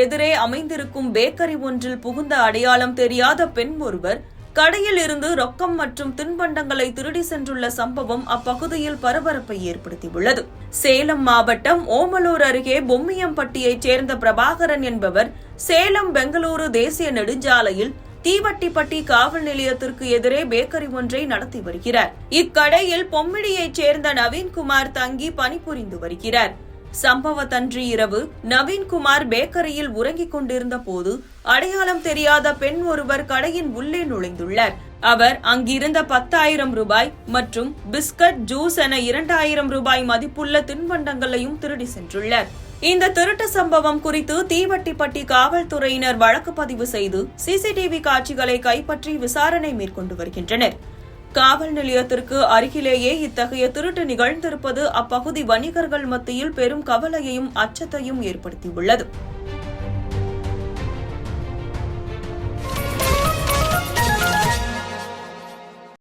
எதிரே அமைந்திருக்கும் பேக்கரி ஒன்றில் புகுந்த அடையாளம் தெரியாத பெண் ஒருவர் கடையில் இருந்து ரொக்கம் மற்றும் தின்பண்டங்களை திருடி சென்றுள்ள சம்பவம் அப்பகுதியில் பரபரப்பை ஏற்படுத்தியுள்ளது. சேலம் மாவட்டம் ஓமலூர் அருகே பொம்மியம்பட்டியைச் சேர்ந்த பிரபாகரன் என்பவர் சேலம் பெங்களூரு தேசிய நெடுஞ்சாலையில் தீவட்டிப்பட்டி காவல் நிலையத்திற்கு எதிரே பேக்கரி ஒன்றை நடத்தி வருகிறார். இக்கடையில் பொம்மிடியைச் சேர்ந்த நவீன்குமார் தங்கி பணிபுரிந்து வருகிறார். சம்பவத்தன்று இரவு நவீன்குமார் பேக்கரியில் உறங்கிக் கொண்டிருந்த போது அடையாளம் தெரியாத பெண் ஒருவர் கடையின் உள்ளே நுழைந்துள்ளார். அவர் அங்கிருந்த 10,000 ரூபாய் மற்றும் பிஸ்கட், ஜூஸ் என 2,000 ரூபாய் மதிப்புள்ள தின்பண்டங்களையும் திருடி சென்றுள்ளார். இந்த திருட்டு சம்பவம் குறித்து தீவட்டிப்பட்டி காவல்துறையினர் வழக்கு பதிவு செய்து சிசிடிவி காட்சிகளை கைப்பற்றி விசாரணை மேற்கொண்டு வருகின்றனர். காவல் நிலையத்திற்கு அருகிலேயே இத்தகைய திருட்டு நிகழ்ந்திருப்பது அப்பகுதி வணிகர்கள் மத்தியில் பெரும் கவலையையும் அச்சத்தையும் ஏற்படுத்தியுள்ளது.